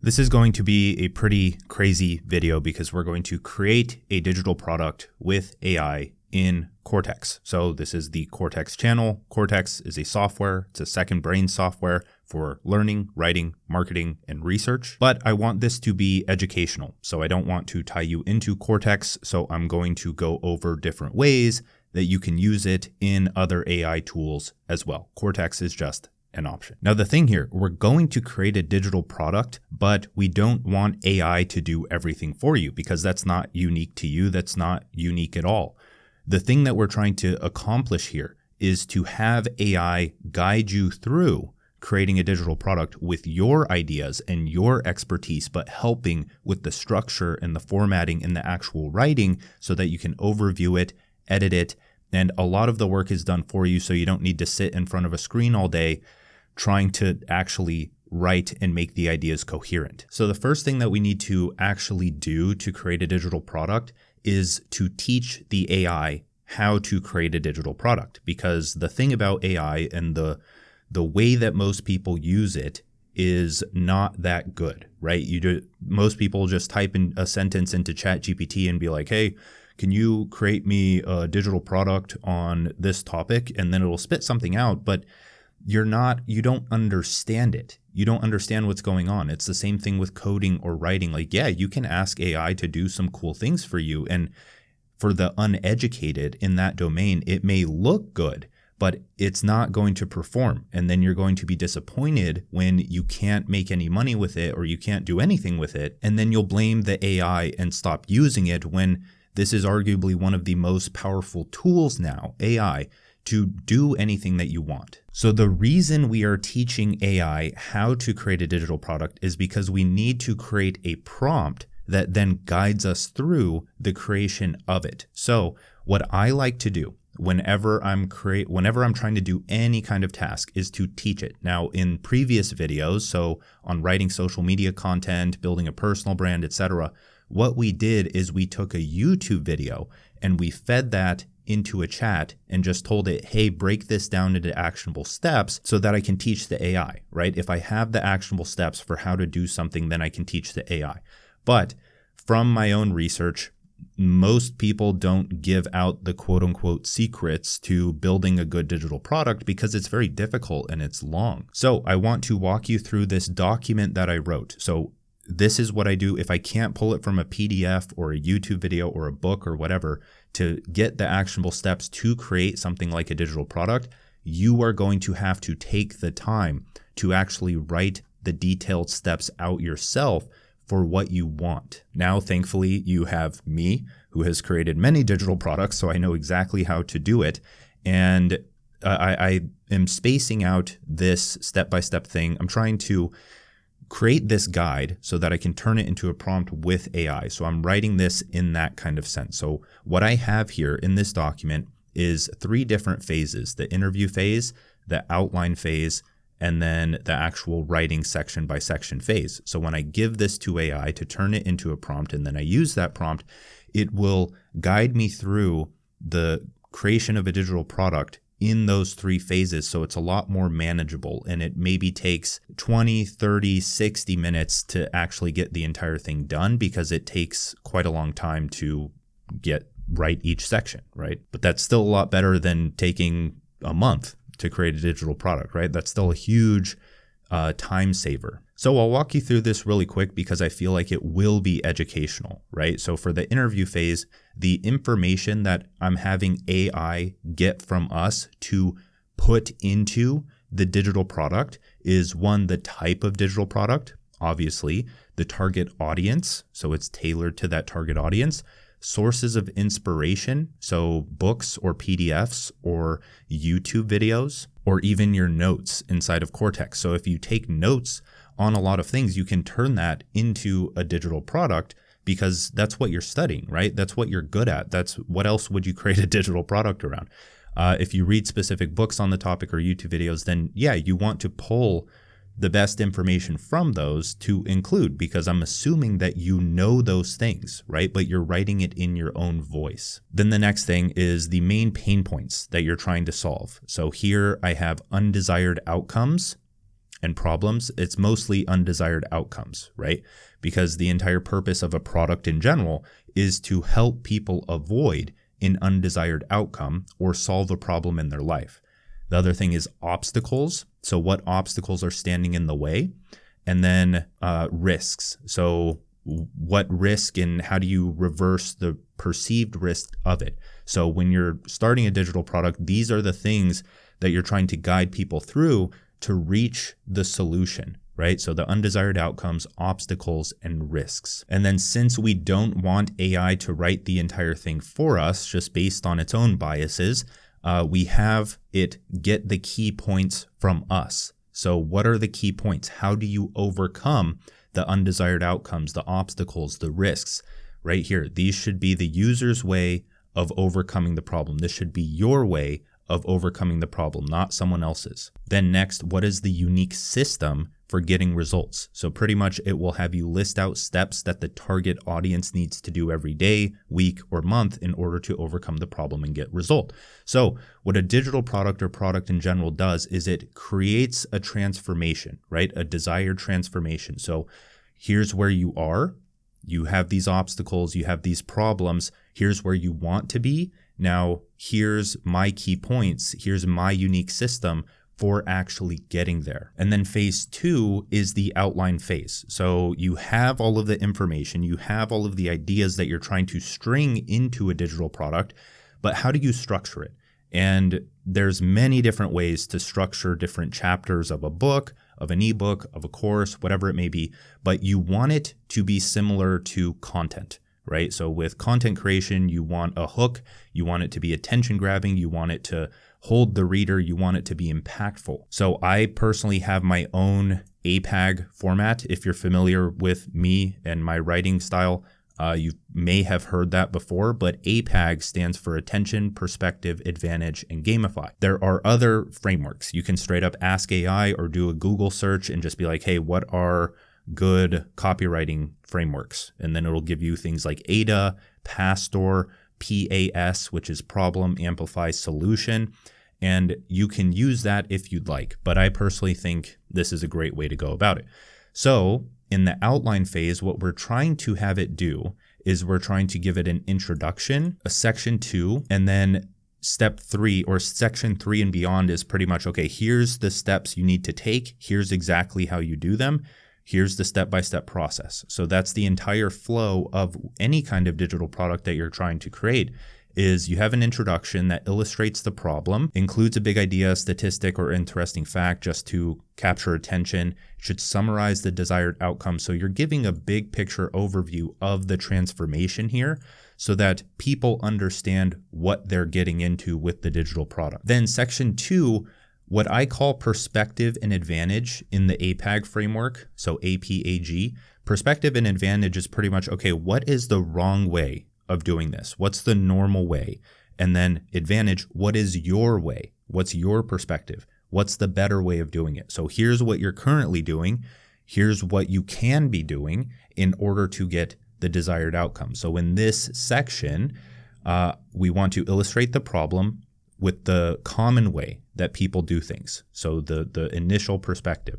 This is going to be a pretty crazy video because we're going to create a digital product with AI in Cortex. So this is the Cortex channel. Cortex is a software. It's a second brain software for learning, writing, marketing, and research. But I want this to be educational. So I don't want to tie you into Cortex. So I'm going to go over different ways that you can use it in other AI tools as well. Cortex is just an option. Now, the thing here, we're going to create a digital product, but we don't want AI to do everything for you because that's not unique to you. That's not unique at all. The thing that we're trying to accomplish here is to have AI guide you through creating a digital product with your ideas and your expertise, but helping with the structure and the formatting and the actual writing so that you can overview it, edit it, and a lot of the work is done for you so you don't need to sit in front of a screen all day trying to actually write and make the ideas coherent. So the first thing that we need to actually do to create a digital product is to teach the AI how to create a digital product, because the thing about AI and the way that most people use it is not that good, right? Most people just type in a sentence into ChatGPT and be like, hey, can you create me a digital product on this topic? And then it'll spit something out, but you don't understand it. You don't understand what's going on. It's the same thing with coding or writing. Like, yeah, you can ask AI to do some cool things for you. And for the uneducated in that domain, it may look good, but it's not going to perform. And then you're going to be disappointed when you can't make any money with it or you can't do anything with it. And then you'll blame the AI and stop using it when this is arguably one of the most powerful tools now, AI, to do anything that you want. So the reason we are teaching AI how to create a digital product is because we need to create a prompt that then guides us through the creation of it. So what I like to do whenever I'm trying to do any kind of task is to teach it. Now, in previous videos, so on writing social media content, building a personal brand, etc., what we did is we took a YouTube video and we fed that into a chat and just told it, hey, break this down into actionable steps so that I can teach the AI, right? If I have the actionable steps for how to do something, then I can teach the AI. But from my own research, most people don't give out the quote unquote secrets to building a good digital product because it's very difficult and it's long. So I want to walk you through this document that I wrote. So this is what I do. If I can't pull it from a PDF or a YouTube video or a book or whatever to get the actionable steps to create something like a digital product, you are going to have to take the time to actually write the detailed steps out yourself for what you want. Now, thankfully, you have me who has created many digital products, so I know exactly how to do it. And I am spacing out this step-by-step thing. I'm trying to create this guide so that I can turn it into a prompt with AI. So I'm writing this in that kind of sense. So what I have here in this document is 3 different phases: the interview phase, the outline phase, and then the actual writing section by section phase. So when I give this to AI to turn it into a prompt and then I use that prompt, it will guide me through the creation of a digital product in those 3 phases. So it's a lot more manageable, and it maybe takes 20, 30, 60 minutes to actually get the entire thing done because it takes quite a long time to write each section, right? But that's still a lot better than taking a month to create a digital product, right? That's still a huge time saver. So I'll walk you through this really quick because I feel like it will be educational, right? So for the interview phase, the information that I'm having AI get from us to put into the digital product is, 1, the type of digital product, obviously, the target audience, so it's tailored to that target audience, sources of inspiration, so books or PDFs or YouTube videos, or even your notes inside of Cortex. So if you take notes on a lot of things, you can turn that into a digital product because that's what you're studying, right? That's what you're good at. That's what else would you create a digital product around? If you read specific books on the topic or YouTube videos, then yeah, you want to pull the best information from those to include, because I'm assuming that you know those things, right? But you're writing it in your own voice. Then the next thing is the main pain points that you're trying to solve. So here I have undesired outcomes and problems, it's mostly undesired outcomes, right? Because the entire purpose of a product in general is to help people avoid an undesired outcome or solve a problem in their life. The other thing is obstacles. So what obstacles are standing in the way? And then risks. So what risk and how do you reverse the perceived risk of it? So when you're starting a digital product, these are the things that you're trying to guide people through to reach the solution, right? So the undesired outcomes, obstacles, and risks. And then since we don't want AI to write the entire thing for us, just based on its own biases, we have it get the key points from us. So what are the key points? How do you overcome the undesired outcomes, the obstacles, the risks? Right here, these should be the user's way of overcoming the problem. This should be your way of overcoming the problem, not someone else's. Then next, what is the unique system for getting results? So pretty much it will have you list out steps that the target audience needs to do every day, week, or month in order to overcome the problem and get result. So what a digital product or product in general does is it creates a transformation, right? A desired transformation. So here's where you are. You have these obstacles, you have these problems. Here's where you want to be. Now, here's my key points. Here's my unique system for actually getting there. And then phase 2 is the outline phase. So you have all of the information, you have all of the ideas that you're trying to string into a digital product, but how do you structure it? And there's many different ways to structure different chapters of a book, of an ebook, of a course, whatever it may be, but you want it to be similar to content, right? So with content creation, you want a hook, you want it to be attention grabbing, you want it to hold the reader, you want it to be impactful. So I personally have my own APAG format. If you're familiar with me and my writing style, you may have heard that before, but APAG stands for Attention, Perspective, Advantage, and Gamify. There are other frameworks. You can straight up ask AI or do a Google search and just be like, hey, what are good copywriting frameworks? And then it'll give you things like AIDA, PASTOR, PAS, which is Problem, Amplify, Solution. And you can use that if you'd like, but I personally think this is a great way to go about it. So in the outline phase, what we're trying to have it do is we're trying to give it an introduction, a section 2, and then step 3 or section 3 and beyond is pretty much, okay, here's the steps you need to take. Here's exactly how you do them. Here's the step-by-step process. So that's the entire flow of any kind of digital product that you're trying to create. Is you have an introduction that illustrates the problem, includes a big idea, statistic, or interesting fact just to capture attention. It should summarize the desired outcome. So you're giving a big picture overview of the transformation here so that people understand what they're getting into with the digital product. Then section 2, what I call perspective and advantage in the APAG framework, so APAG, perspective and advantage is pretty much, okay, what is the wrong way of doing this? What's the normal way? And then advantage, what is your way? What's your perspective? What's the better way of doing it? So here's what you're currently doing. Here's what you can be doing in order to get the desired outcome. So in this section, we want to illustrate the problem with the common way that people do things. So the initial perspective.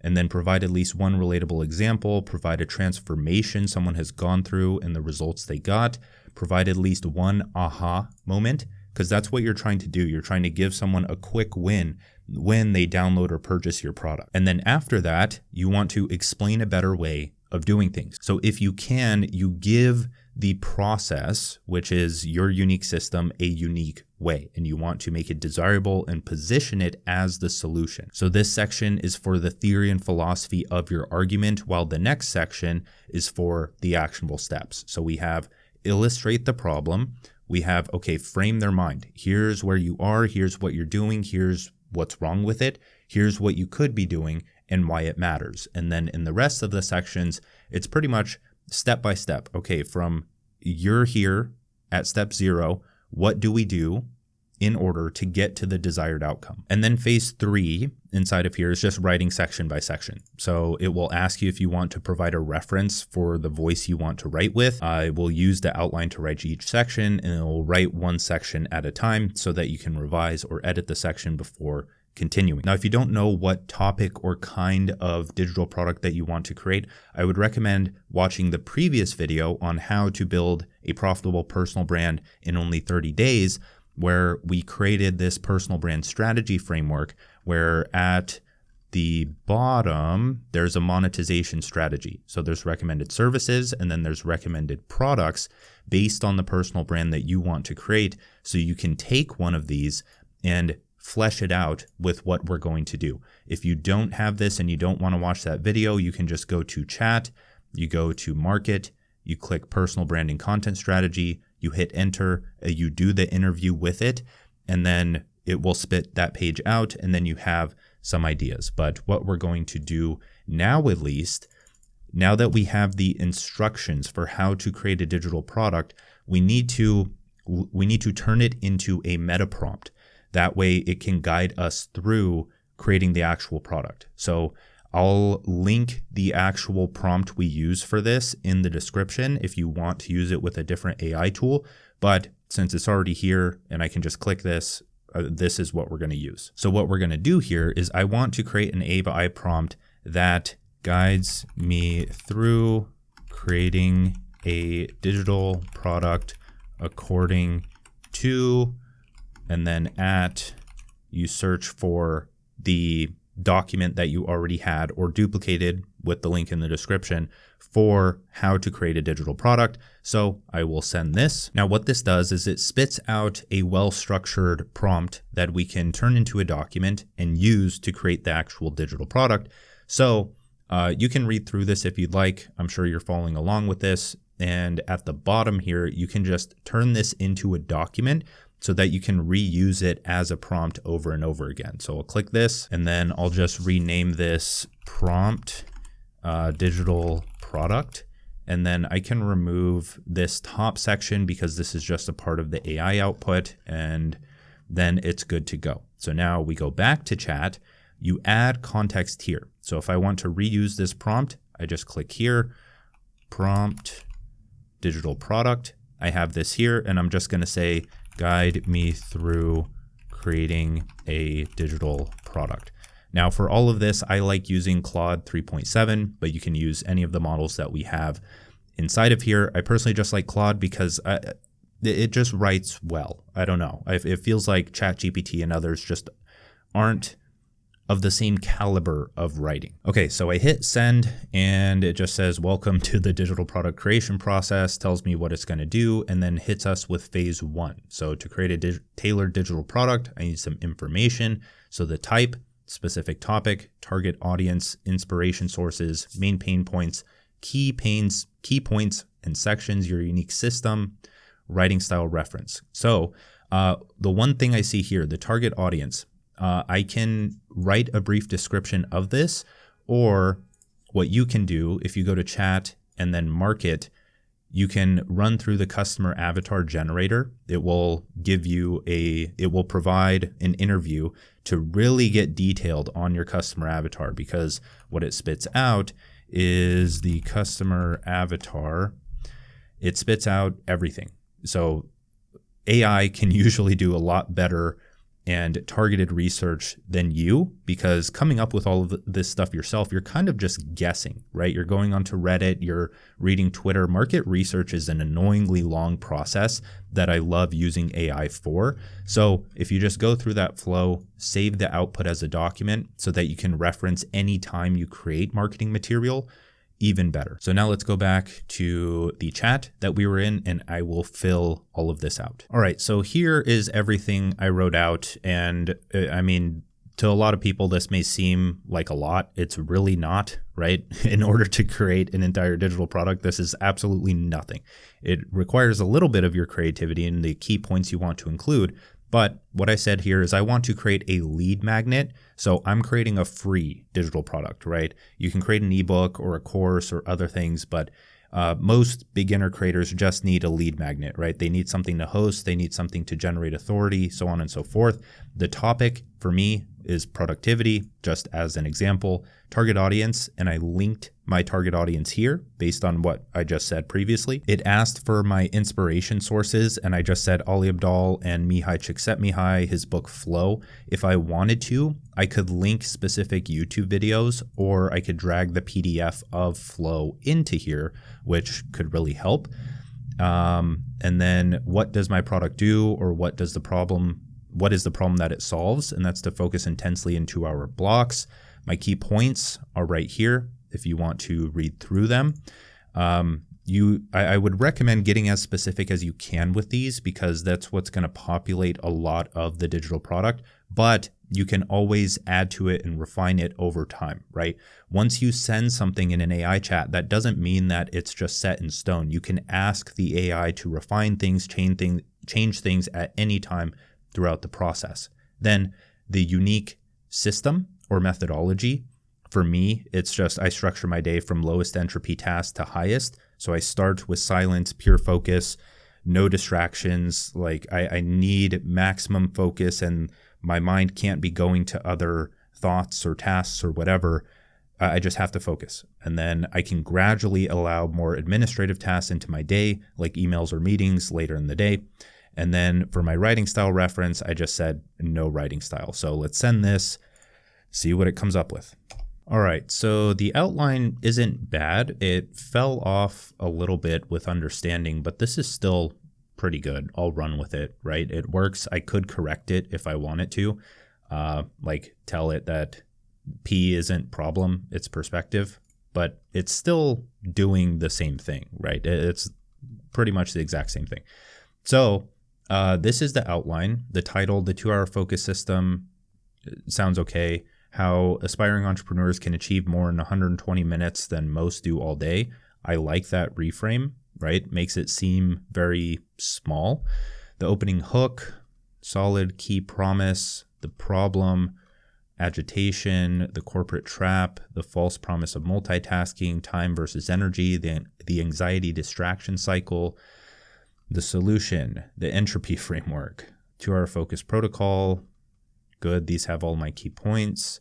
And then provide at least one relatable example, provide a transformation someone has gone through and the results they got, provide at least one aha moment, because that's what you're trying to do. You're trying to give someone a quick win when they download or purchase your product. And then after that, you want to explain a better way of doing things. So if you can, you give the process, which is your unique system, a unique way, and you want to make it desirable and position it as the solution. So this section is for the theory and philosophy of your argument, while the next section is for the actionable steps. So we have illustrate the problem. We have, okay, frame their mind. Here's where you are. Here's what you're doing. Here's what's wrong with it. Here's what you could be doing and why it matters. And then in the rest of the sections, it's pretty much step by step. Okay, from you're here at step 0, what do we do in order to get to the desired outcome? And then phase 3 inside of here is just writing section by section. So it will ask you if you want to provide a reference for the voice you want to write with. It will use the outline to write each section, and it will write one section at a time so that you can revise or edit the section before continuing. Now, if you don't know what topic or kind of digital product that you want to create, I would recommend watching the previous video on how to build a profitable personal brand in only 30 days, where we created this personal brand strategy framework, where at the bottom, there's a monetization strategy. So there's recommended services, and then there's recommended products based on the personal brand that you want to create. So you can take one of these and flesh it out with what we're going to do. If you don't have this and you don't want to watch that video, you can just go to chat, you go to market, you click personal branding content strategy, you hit enter, you do the interview with it, and then it will spit that page out, and then you have some ideas. But what we're going to do now, at least, now that we have the instructions for how to create a digital product, we need to turn it into a meta prompt. That way it can guide us through creating the actual product. So I'll link the actual prompt we use for this in the description if you want to use it with a different AI tool. But since it's already here and I can just click this, this is what we're going to use. So what we're going to do here is I want to create an AI prompt that guides me through creating a digital product according to, and then you search for the document that you already had or duplicated with the link in the description for how to create a digital product. So I will send this. Now what this does is it spits out a well-structured prompt that we can turn into a document and use to create the actual digital product. So you can read through this if you'd like. I'm sure you're following along with this. And at the bottom here, you can just turn this into a document so that you can reuse it as a prompt over and over again. So I'll click this, and then I'll just rename this prompt digital product. And then I can remove this top section because this is just a part of the AI output, and then it's good to go. So now we go back to chat, you add context here. So if I want to reuse this prompt, I just click here, prompt digital product. I have this here, and I'm just gonna say, guide me through creating a digital product. Now for all of this, I like using Claude 3.7, but you can use any of the models that we have inside of here. I personally just like Claude because it just writes well. I don't know. It feels like ChatGPT and others just aren't of the same caliber of writing. Okay, so I hit send and it just says, welcome to the digital product creation process, tells me what it's gonna do, and then hits us with phase 1. So to create a tailored digital product, I need some information. So the type, specific topic, target audience, inspiration sources, main pain points, key points and sections, your unique system, writing style reference. So the one thing I see here, the target audience, I can write a brief description of this, or what you can do if you go to chat and then market, you can run through the customer avatar generator. It will provide an interview to really get detailed on your customer avatar, because what it spits out is the customer avatar. It spits out everything. So AI can usually do a lot better and targeted research than you, because coming up with all of this stuff yourself, you're kind of just guessing, right? You're going onto Reddit, you're reading Twitter. Market research is an annoyingly long process that I love using AI for. So if you just go through that flow, save the output as a document so that you can reference any time you create marketing material, even better. So now let's go back to the chat that we were in, and I will fill all of this out. All right, so here is everything I wrote out. And I mean, to a lot of people, this may seem like a lot. It's really not, right? In order to create an entire digital product, this is absolutely nothing. It requires a little bit of your creativity and the key points you want to include. But what I said here is I want to create a lead magnet. So I'm creating a free digital product, right? You can create an ebook or a course or other things, but most beginner creators just need a lead magnet, right? They need something to host, they need something to generate authority, so on and so forth. The topic for me is productivity, just as an example, target audience, and I linked my target audience here based on what I just said previously. It asked for my inspiration sources, and I just said Ali Abdaal and Mihai Csikszentmihalyi, his book Flow. If I wanted to, I could link specific YouTube videos, or I could drag the PDF of Flow into here, which could really help. And then what does my product do, or what is the problem that it solves? And that's to focus intensely in 2-hour blocks. My key points are right here if you want to read through them. I would recommend getting as specific as you can with these, because that's what's going to populate a lot of the digital product, but you can always add to it and refine it over time, right? Once you send something in an AI chat, that doesn't mean that it's just set in stone. You can ask the AI to refine things, change things at any time throughout the process. Then the unique system or methodology, for me, it's just I structure my day from lowest entropy task to highest. So I start with silence, pure focus, no distractions. Like I need maximum focus, and my mind can't be going to other thoughts or tasks or whatever. I just have to focus. And then I can gradually allow more administrative tasks into my day, like emails or meetings later in the day. And then for my writing style reference, I just said no writing style. So let's send this, see what it comes up with. All right, so the outline isn't bad. It fell off a little bit with understanding, but this is still pretty good. I'll run with it, right? It works. I could correct it if I wanted to, like tell it that P isn't problem, it's perspective, but it's still doing the same thing, right? It's pretty much the exact same thing. So this is the outline. The title, the 2-hour focus system, sounds okay. How aspiring entrepreneurs can achieve more in 120 minutes than most do all day. I like that reframe, right? Makes it seem very small. The opening hook, solid key promise, the problem, agitation, the corporate trap, the false promise of multitasking, time versus energy, the anxiety distraction cycle, the solution, the entropy framework, 2-hour focus protocol. Good. These have all my key points.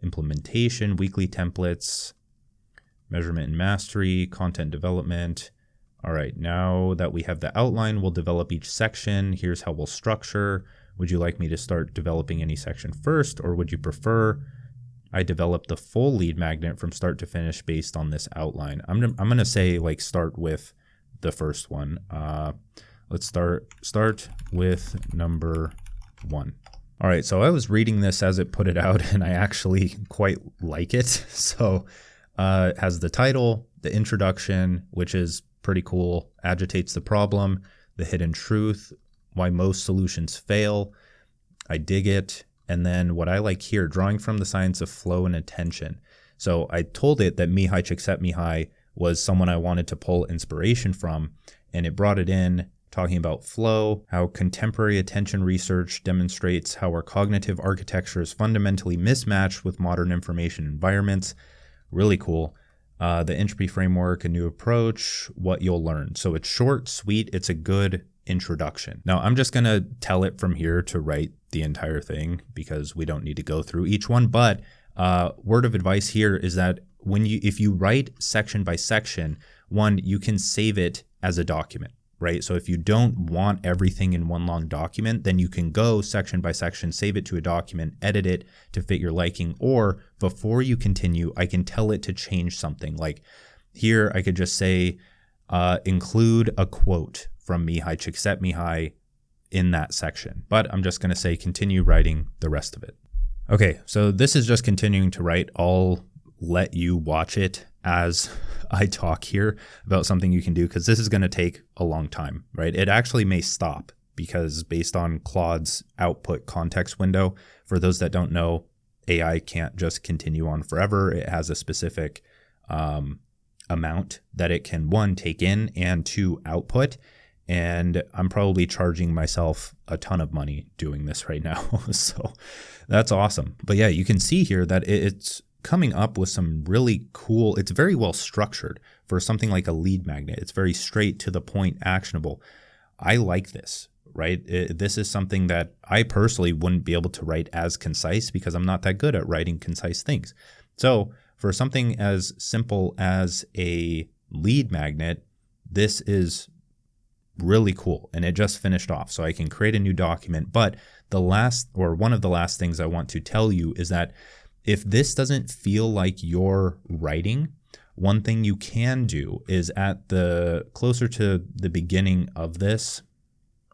Implementation, weekly templates, measurement and mastery, content development. All right, now that we have the outline, we'll develop each section. Here's how we'll structure. Would you like me to start developing any section first, or would you prefer I develop the full lead magnet from start to finish based on this outline? I'm going to say like start with the first one. Let's start with number 1. All right, so I was reading this as it put it out, and I actually quite like it. So it has the title, the introduction, which is pretty cool, agitates the problem, the hidden truth, why most solutions fail. I dig it. And then what I like here, drawing from the science of flow and attention. So I told it that Mihai Csikszentmihalyi was someone I wanted to pull inspiration from, and it brought it in, talking about flow, how contemporary attention research demonstrates how our cognitive architecture is fundamentally mismatched with modern information environments. Really cool. The entropy framework, a new approach, what you'll learn. So it's short, sweet. It's a good introduction. Now I'm just going to tell it from here to write the entire thing because we don't need to go through each one. But word of advice here is that if you write section by section, one, you can save it as a document. Right? So if you don't want everything in one long document, then you can go section by section, save it to a document, edit it to fit your liking, or before you continue, I can tell it to change something. Like here, I could just say, include a quote from Mihai Csikszentmihalyi in that section. But I'm just going to say, continue writing the rest of it. Okay, so this is just continuing to write. I'll let you watch it as I talk here about something you can do, because this is going to take a long time, right? It actually may stop because based on Claude's output context window, for those that don't know, AI can't just continue on forever. It has a specific amount that it can, 1, take in, and 2, output. And I'm probably charging myself a ton of money doing this right now. So that's awesome. But yeah, you can see here that it's coming up with some really cool, it's very well structured for something like a lead magnet. It's very straight to the point, actionable. I like this. right? This is something that I personally wouldn't be able to write as concise because I'm not that good at writing concise things. So for something as simple as a lead magnet, this is really cool. And it just finished off. So I can create a new document. But one of the last things I want to tell you is that if this doesn't feel like you're writing, one thing you can do is at the closer to the beginning of this,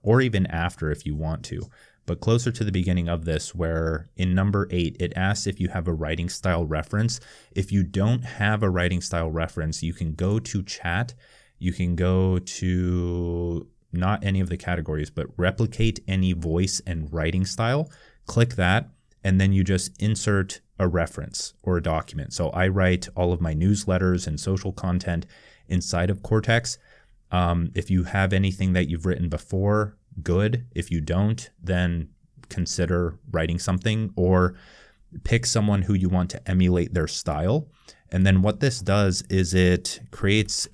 or even after if you want to, but closer to the beginning of this, where in number 8, it asks if you have a writing style reference. If you don't have a writing style reference, you can go to chat. You can go to not any of the categories, but replicate any voice and writing style. Click that, and then you just insert a reference or a document. So I write all of my newsletters and social content inside of Cortex. If you have anything that you've written before, good. If you don't, then consider writing something or pick someone who you want to emulate their style. And then what this does is it creates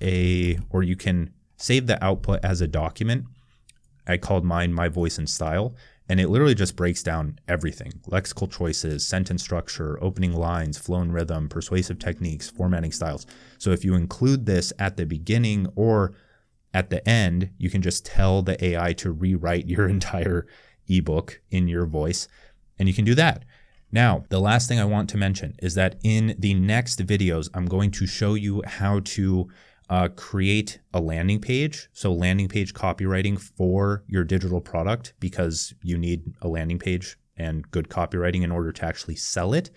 or you can save the output as a document. I called mine My Voice and Style, and it literally just breaks down everything: lexical choices, sentence structure, opening lines, flow and rhythm, persuasive techniques, formatting styles. So if you include this at the beginning or at the end, you can just tell the AI to rewrite your entire ebook in your voice, and you can do that. Now, the last thing I want to mention is that in the next videos, I'm going to show you how to create a landing page. So landing page copywriting for your digital product, because you need a landing page and good copywriting in order to actually sell it.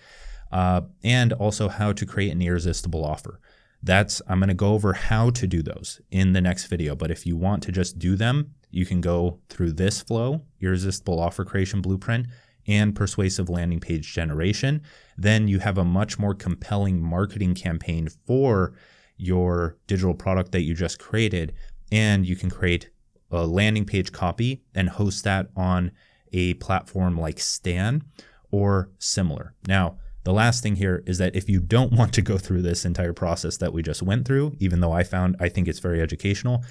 And also how to create an irresistible offer. I'm going to go over how to do those in the next video. But if you want to just do them, you can go through this flow: irresistible offer creation blueprint and persuasive landing page generation. Then you have a much more compelling marketing campaign for your digital product that you just created. And you can create a landing page copy and host that on a platform like Stan or similar. Now, the last thing here is that if you don't want to go through this entire process that we just went through, even though I think it's very educational,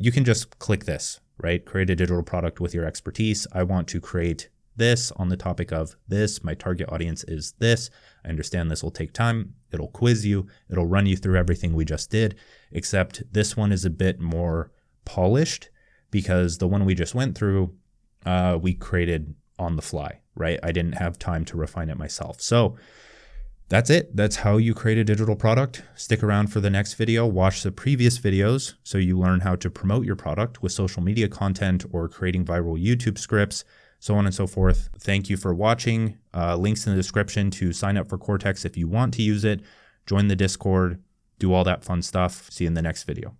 you can just click this, right? Create a digital product with your expertise. I want to create this on the topic of this. My target audience is this. I understand this will take time. It'll quiz you. It'll run you through everything we just did, except this one is a bit more polished because the one we just went through, we created on the fly, right? I didn't have time to refine it myself. So that's it. That's how you create a digital product. Stick around for the next video. Watch the previous videos so you learn how to promote your product with social media content or creating viral YouTube scripts, so on and so forth. Thank you for watching. Links in the description to sign up for Cortex if you want to use it. Join the Discord. Do all that fun stuff. See you in the next video.